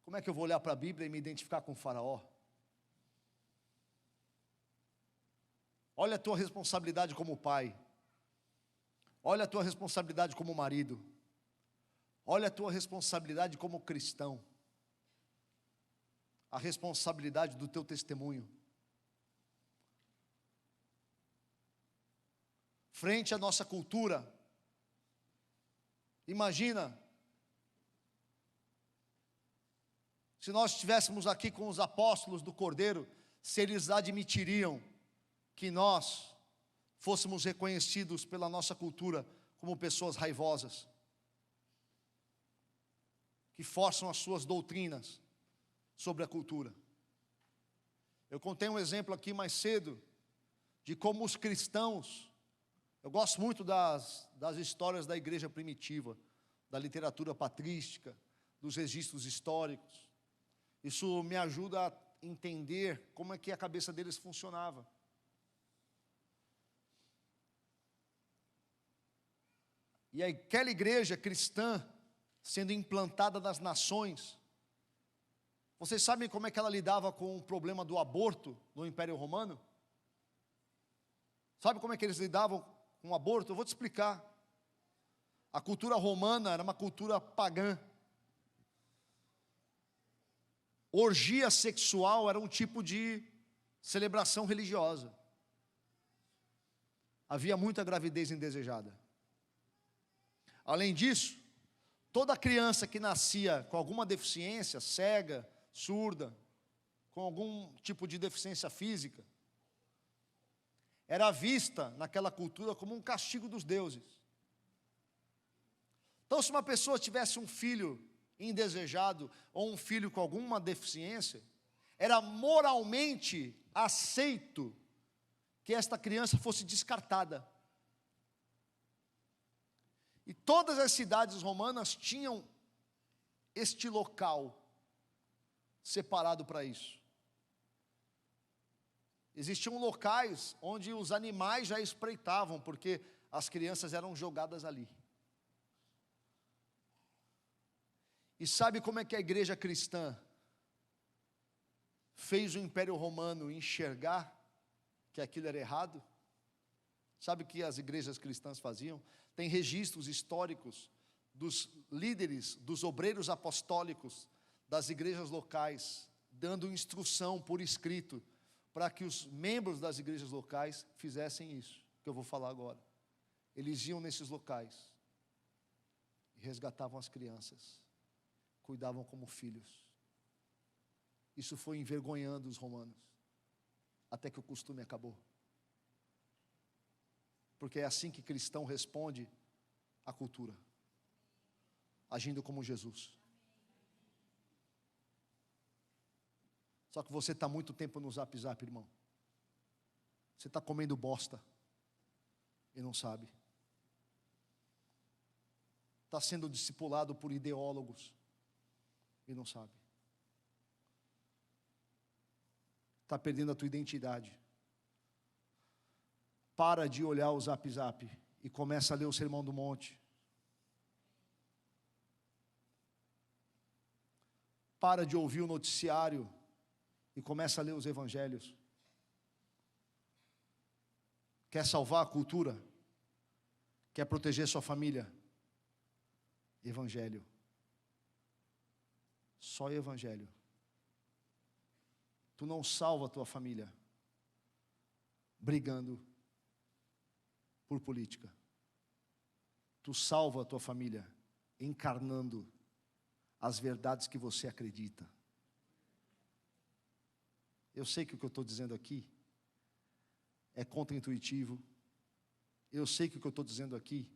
Como é que eu vou olhar para a Bíblia e me identificar com o faraó? Olha a tua responsabilidade como pai. Olha a tua responsabilidade como marido. Olha a tua responsabilidade como cristão. A responsabilidade do teu testemunho. Frente à nossa cultura. Imagina se nós estivéssemos aqui com os apóstolos do Cordeiro, se eles admitiriam que nós fôssemos reconhecidos pela nossa cultura como pessoas raivosas, que forçam as suas doutrinas sobre a cultura. Eu contei um exemplo aqui mais cedo, de como os cristãos Eu gosto muito das histórias da igreja primitiva, da literatura patrística, dos registros históricos. Isso me ajuda a entender como é que a cabeça deles funcionava. E aquela igreja cristã sendo implantada nas nações, vocês sabem como é que ela lidava com o problema do aborto no Império Romano? Sabe como é que eles lidavam com o aborto? Eu vou te explicar. A cultura romana era uma cultura pagã. Orgia sexual era um tipo de celebração religiosa. Havia muita gravidez indesejada. Além disso, toda criança que nascia com alguma deficiência, cega, surda, com algum tipo de deficiência física, era vista naquela cultura como um castigo dos deuses. Então, se uma pessoa tivesse um filho indesejado ou um filho com alguma deficiência, era moralmente aceito que esta criança fosse descartada. E todas as cidades romanas tinham este local separado para isso. Existiam locais onde os animais já espreitavam, porque as crianças eram jogadas ali. E sabe como é que a igreja cristã fez o Império Romano enxergar que aquilo era errado? Sabe o que as igrejas cristãs faziam? Tem registros históricos dos líderes, dos obreiros apostólicos, das igrejas locais, dando instrução por escrito, para que os membros das igrejas locais fizessem isso, que eu vou falar agora. Eles iam nesses locais, e resgatavam as crianças, cuidavam como filhos. Isso foi envergonhando os romanos, até que o costume acabou. Porque é assim que cristão responde à cultura, agindo como Jesus. Só que você está muito tempo no Zap Zap, irmão. Você está comendo bosta e não sabe. Está sendo discipulado por ideólogos e não sabe. Está perdendo a tua identidade. Para de olhar o Zap Zap e começa a ler o Sermão do Monte. Para de ouvir o noticiário e começa a ler os evangelhos. Quer salvar a cultura? Quer proteger sua família? Evangelho. Só evangelho. Tu não salva a tua família brigando por política. Tu salva a tua família encarnando as verdades que você acredita. Eu sei que o que eu estou dizendo aqui é contraintuitivo. Eu sei que o que eu estou dizendo aqui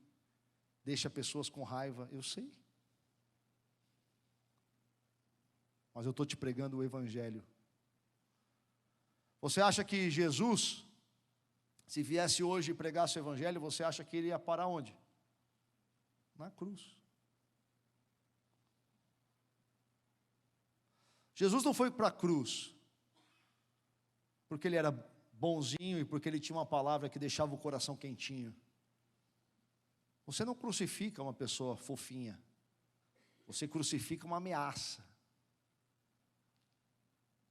deixa pessoas com raiva. Eu sei. Mas eu estou te pregando o Evangelho. Você acha que Jesus, se viesse hoje e pregasse o Evangelho, você acha que ele ia parar onde? Na cruz. Jesus não foi para a cruz porque ele era bonzinho e porque ele tinha uma palavra que deixava o coração quentinho. Você não crucifica uma pessoa fofinha. Você crucifica uma ameaça.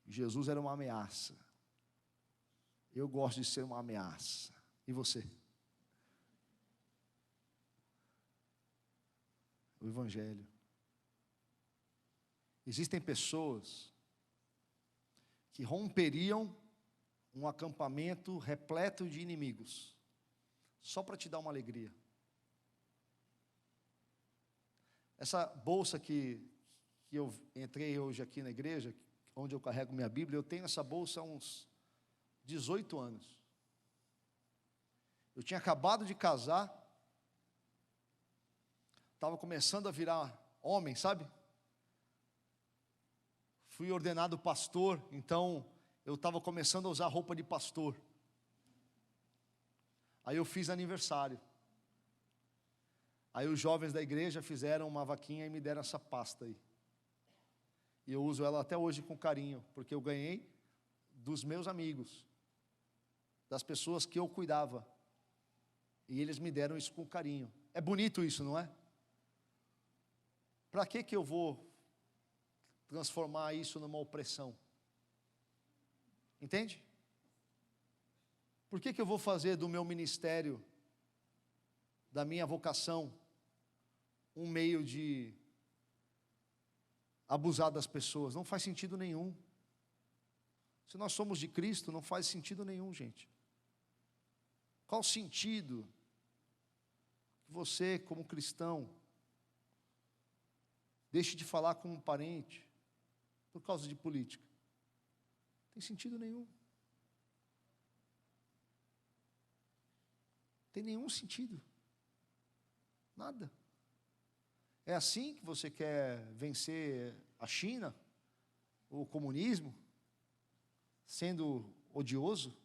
Jesus era uma ameaça. Eu gosto de ser uma ameaça. E você? O Evangelho. Existem pessoas que romperiam um acampamento repleto de inimigos, só para te dar uma alegria. Essa bolsa que eu entrei hoje aqui na igreja, onde eu carrego minha Bíblia, eu tenho essa bolsa há uns 18 anos. Eu tinha acabado de casar, estava começando a virar homem, sabe? Fui ordenado pastor, então eu estava começando a usar roupa de pastor. Aí eu fiz aniversário. Aí os jovens da igreja fizeram uma vaquinha e me deram essa pasta aí. E eu uso ela até hoje com carinho, porque eu ganhei dos meus amigos, das pessoas que eu cuidava. E eles me deram isso com carinho. É bonito isso, não é? Para que eu vou transformar isso numa opressão? Entende? Por que eu vou fazer do meu ministério, da minha vocação, um meio de abusar das pessoas? Não faz sentido nenhum. Se nós somos de Cristo, não faz sentido nenhum, gente. Qual o sentido que você, como cristão, deixe de falar com um parente por causa de política? Não tem sentido nenhum. Não tem nenhum sentido. Nada. É assim que você quer vencer a China, o comunismo, sendo odioso?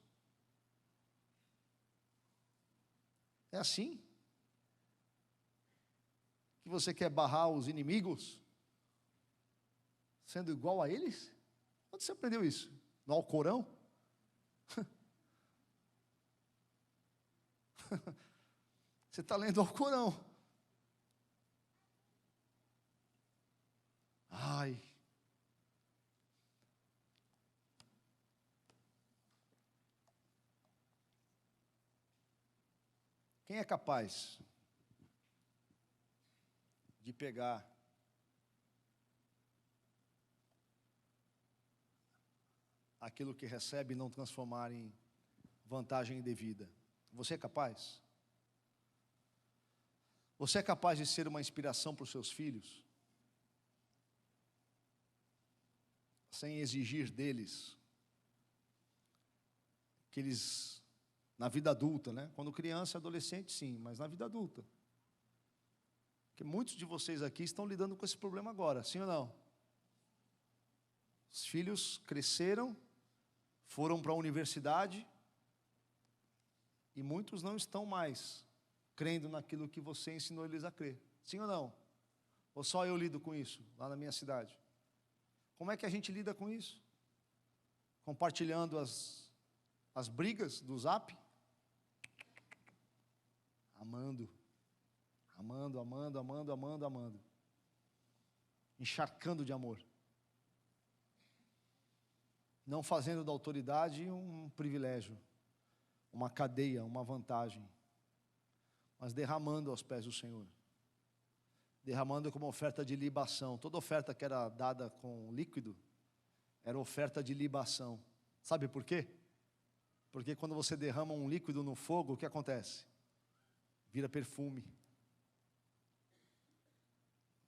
É assim que você quer barrar os inimigos, sendo igual a eles? Onde você aprendeu isso? No Alcorão? Você está lendo o Alcorão. Ai. Quem é capaz de pegar aquilo que recebe e não transformar em vantagem indevida? Você é capaz? Você é capaz de ser uma inspiração para os seus filhos? Sem exigir deles que eles, na vida adulta, né? Quando criança e adolescente, sim, mas na vida adulta. Porque muitos de vocês aqui estão lidando com esse problema agora, sim ou não? Os filhos cresceram, foram para a universidade, e muitos não estão mais crendo naquilo que você ensinou eles a crer, sim ou não? Ou só eu lido com isso, lá na minha cidade? Como é que a gente lida com isso? Compartilhando as brigas do Zap? Amando. Encharcando de amor. Não fazendo da autoridade um privilégio, uma cadeia, uma vantagem, mas derramando aos pés do Senhor. Derramando como oferta de libação. Toda oferta que era dada com líquido era oferta de libação. Sabe por quê? Porque quando você derrama um líquido no fogo, o que acontece? Vira perfume.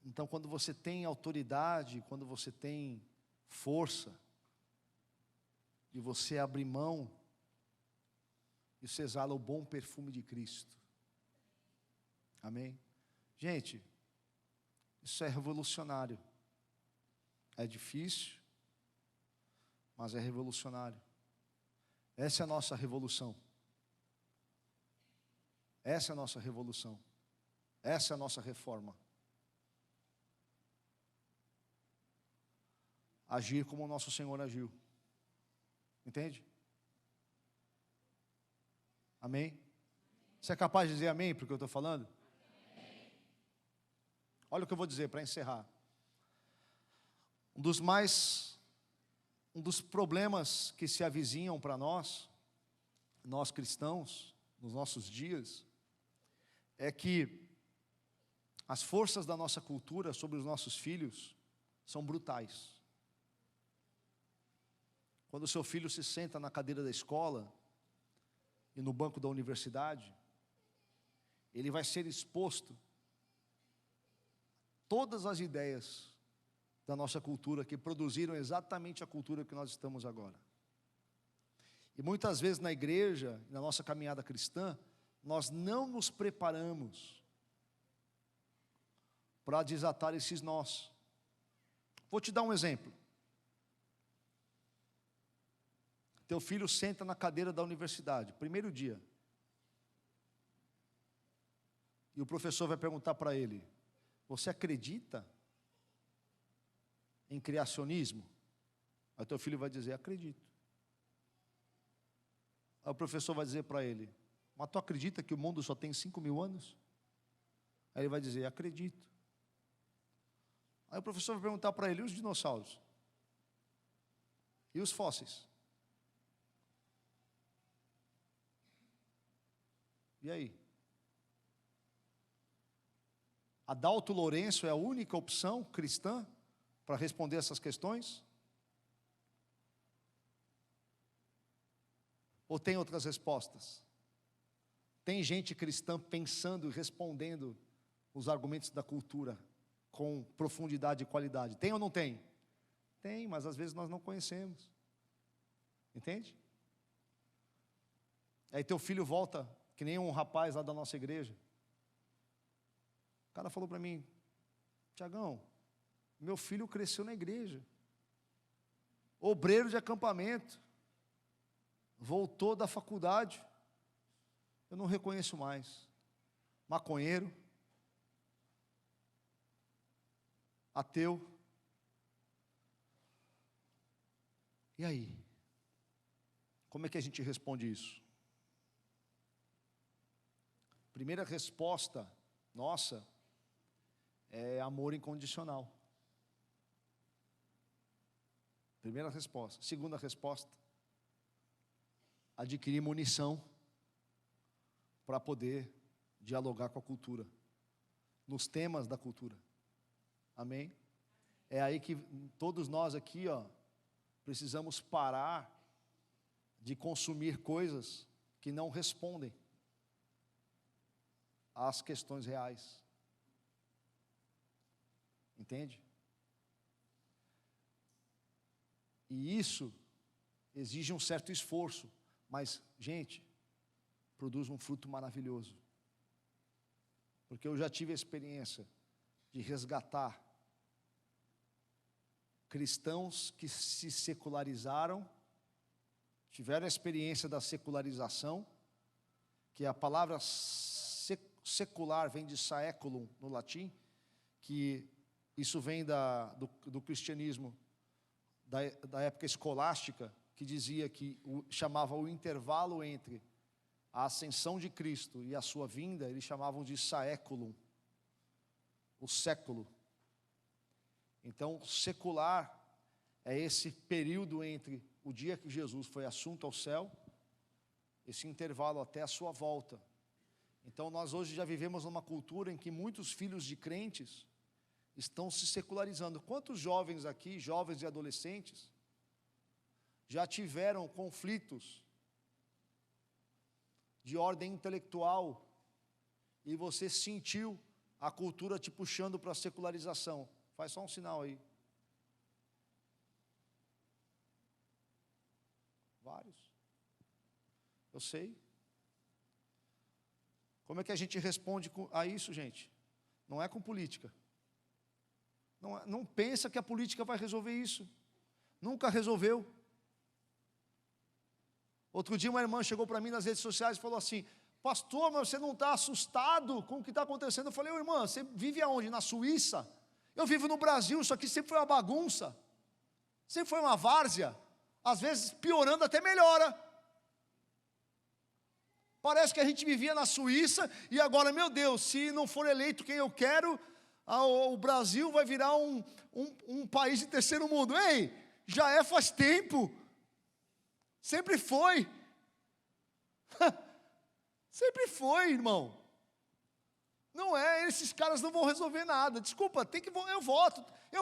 Então, quando você tem autoridade, quando você tem força, e você abre mão, isso exala o bom perfume de Cristo. Amém? Gente, isso é revolucionário. É difícil, mas é revolucionário. Essa é a nossa revolução. Essa é a nossa revolução. Essa é a nossa reforma. Agir como o nosso Senhor agiu. Entende? Amém? Você é capaz de dizer amém para o que eu estou falando? Olha o que eu vou dizer para encerrar. Um dos problemas que se avizinham para nós cristãos, nos nossos dias, é que as forças da nossa cultura sobre os nossos filhos são brutais. Quando o seu filho se senta na cadeira da escola e no banco da universidade, ele vai ser exposto todas as ideias da nossa cultura que produziram exatamente a cultura que nós estamos agora. E muitas vezes na igreja, na nossa caminhada cristã, nós não nos preparamos para desatar esses nós. Vou te dar um exemplo. Teu filho senta na cadeira da universidade, primeiro dia. E o professor vai perguntar para ele: você acredita em criacionismo? Aí teu filho vai dizer: acredito. Aí o professor vai dizer para ele: mas tu acredita que o mundo só tem 5.000 anos? Aí ele vai dizer: acredito. Aí o professor vai perguntar para ele: e os dinossauros? E os fósseis? E aí? Adalto Lourenço é a única opção cristã para responder essas questões? Ou tem outras respostas? Tem gente cristã pensando e respondendo os argumentos da cultura com profundidade e qualidade. Tem ou não tem? Tem, mas às vezes nós não conhecemos. Entende? Aí teu filho volta, que nem um rapaz lá da nossa igreja. O cara falou para mim: Tiagão, meu filho cresceu na igreja, obreiro de acampamento, voltou da faculdade, eu não reconheço mais. Maconheiro, ateu. E aí? Como é que a gente responde isso? Primeira resposta nossa é amor incondicional. Primeira resposta. Segunda resposta: adquirir munição para poder dialogar com a cultura, nos temas da cultura. Amém? É aí que todos nós aqui, precisamos parar de consumir coisas que não respondem às questões reais. Entende? E isso exige um certo esforço, mas, gente, produz um fruto maravilhoso. Porque eu já tive a experiência de resgatar cristãos que se secularizaram, tiveram a experiência da secularização, que a palavra secular vem de saeculum no latim, que isso vem do cristianismo, da época escolástica, que dizia que chamava o intervalo entre a ascensão de Cristo e a sua vinda, eles chamavam de saeculum, o século. Então, secular é esse período entre o dia que Jesus foi assunto ao céu, esse intervalo até a sua volta. Então, nós hoje já vivemos numa cultura em que muitos filhos de crentes estão se secularizando. Quantos jovens aqui, jovens e adolescentes, já tiveram conflitos de ordem intelectual e você sentiu a cultura te puxando para a secularização? Faz só um sinal aí. Vários. Eu sei. Como é que a gente responde a isso, gente? Não é com política. Não pensa que a política vai resolver isso. Nunca resolveu. Outro dia uma irmã chegou para mim nas redes sociais e falou assim: pastor, mas você não está assustado com o que está acontecendo? Eu falei: irmã, você vive aonde? Na Suíça? Eu vivo no Brasil, isso aqui sempre foi uma bagunça. Sempre foi uma várzea. Às vezes piorando até melhora. Parece que a gente vivia na Suíça e agora, meu Deus, se não for eleito quem eu quero, o Brasil vai virar um país de terceiro mundo. Ei, já é faz tempo. Sempre foi. Sempre foi, irmão. Não é, esses caras não vão resolver nada. Desculpa, eu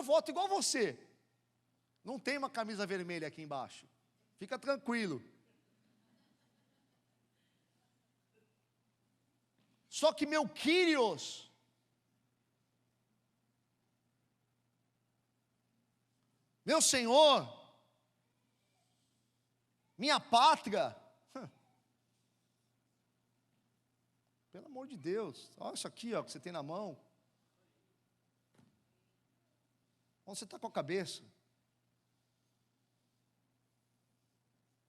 voto igual você. Não tem uma camisa vermelha aqui embaixo. Fica tranquilo. Só que meu Kyrios, meu Senhor, minha pátria, pelo amor de Deus, olha isso aqui, que você tem na mão. Onde você está com a cabeça?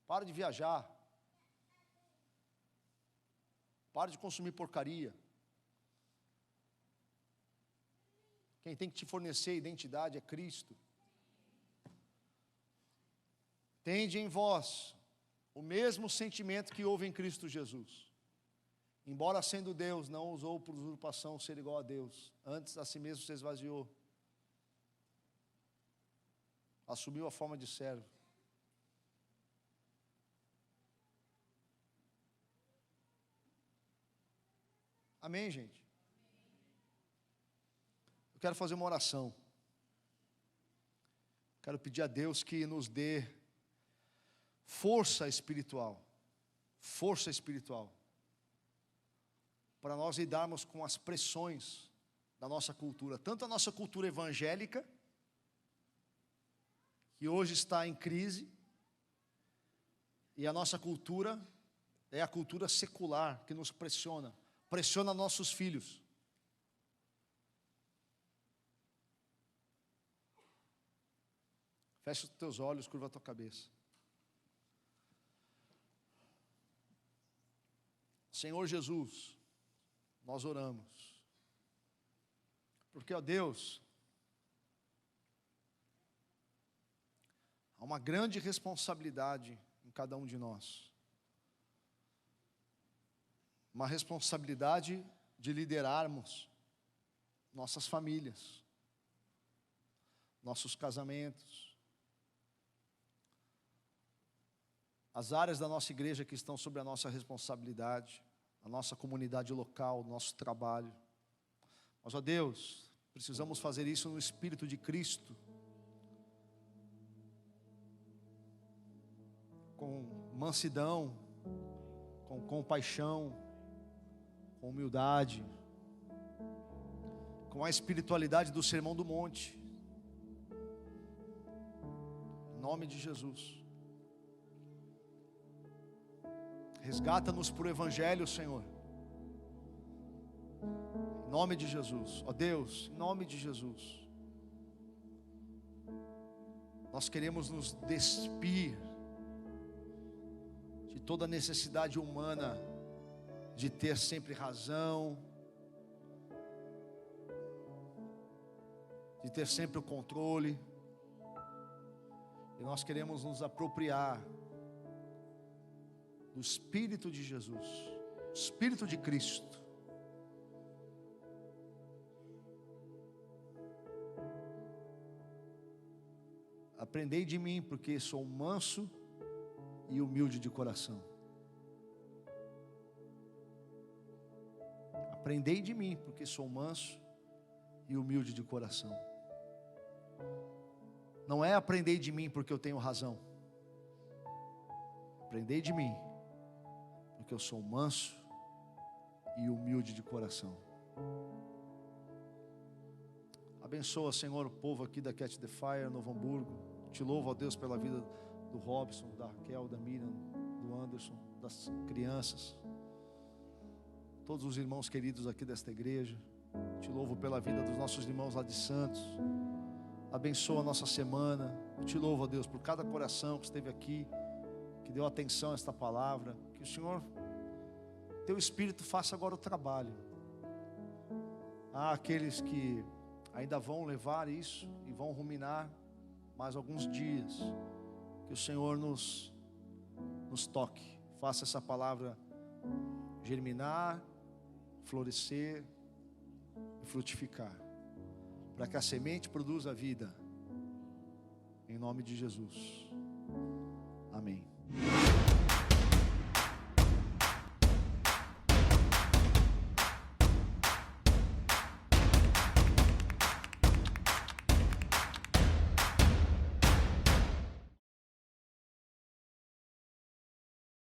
Para de viajar. Para de consumir porcaria. Quem tem que te fornecer identidade é Cristo. Tende em vós o mesmo sentimento que houve em Cristo Jesus. Embora sendo Deus, não usou por usurpação ser igual a Deus. Antes, a si mesmo se esvaziou. Assumiu a forma de servo. Amém, gente? Eu quero fazer uma oração. Quero pedir a Deus que nos dê força espiritual. Força espiritual. Para nós lidarmos com as pressões da nossa cultura. Tanto a nossa cultura evangélica, que hoje está em crise, e a nossa cultura é a cultura secular, que nos pressiona. Pressiona nossos filhos. Fecha os teus olhos, curva a tua cabeça. Senhor Jesus, nós oramos. Porque, ó Deus, há uma grande responsabilidade em cada um de nós. Uma responsabilidade de liderarmos nossas famílias, nossos casamentos, as áreas da nossa igreja que estão sob a nossa responsabilidade, a nossa comunidade local, o nosso trabalho. Mas, ó Deus, precisamos fazer isso no Espírito de Cristo, com mansidão, com compaixão, com humildade, com a espiritualidade do Sermão do Monte, em nome de Jesus. Resgata-nos por Evangelho, Senhor, em nome de Jesus. Ó Deus, em nome de Jesus, nós queremos nos despir de toda a necessidade humana de ter sempre razão, de ter sempre o controle, e nós queremos nos apropriar do Espírito de Jesus, Espírito de Cristo. Aprendei de mim, porque sou manso e humilde de coração. Aprendei de mim, porque sou manso e humilde de coração. Não é aprendei de mim porque eu tenho razão. Aprendei de mim, porque eu sou manso e humilde de coração. Abençoa, Senhor, o povo aqui da Catch the Fire, Novo Hamburgo. Te louvo, ó Deus, pela vida do Robson, da Raquel, da Miriam, do Anderson, das crianças, todos os irmãos queridos aqui desta igreja. Te louvo pela vida dos nossos irmãos lá de Santos. Abençoa a nossa semana. Eu te louvo, ó Deus, por cada coração que esteve aqui, que deu atenção a esta palavra. Que o Senhor, teu Espírito, faça agora o trabalho. Há aqueles que ainda vão levar isso e vão ruminar mais alguns dias. Que o Senhor nos toque, faça essa palavra germinar, florescer e frutificar, para que a semente produza vida, em nome de Jesus. Amém.